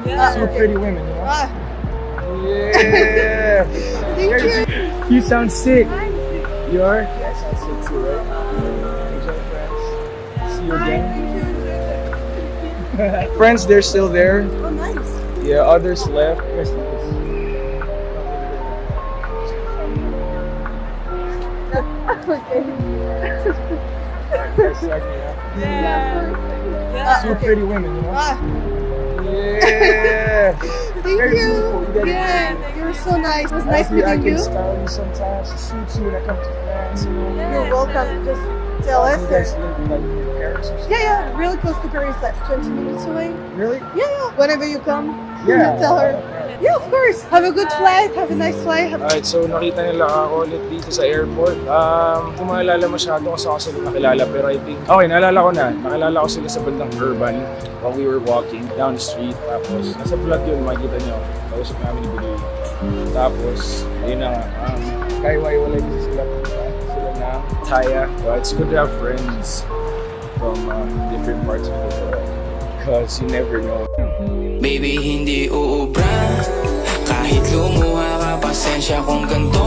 Two pretty women, you know? Ah, Yeah! thank you. You sound sick. You are? Yeah, I sound sick too, right? Enjoy, friends. See you again. Friends, they're still there. Oh, nice. Yeah, others left. Rest in peace. Two pretty women, you know? Ah, Yeah! thank Very you. beautiful. You guys Yeah, you're so nice. It was nice Maybe I meeting can you. style you sometimes to suit you when I come to France, you know? You're welcome. Just tell us. You guys live like in Paris or something? Yeah, really close to Paris, like 20 minutes away. Really? Yeah. Whenever you come, Yeah. tell her. Yeah, of course. Have a good flight. Have a nice flight. Alright, so nakita nila ako ulit dito sa airport. Kung maalala masyado kasi ako sila nakilala, pero I think, okay, naalala ko na. Nakilala ko sila sa bandang Urban while we were walking down the street. Tapos, nasa vlog yun, makikita nyo. Kausap namin ni Biloy. Tapos, yun na nga, kaya wala din sila na Taya. So, it's good to have friends from different parts of the world. Because you never know. Baby, hindi uubra. Kahit lumuha ka, pasensya kung ganito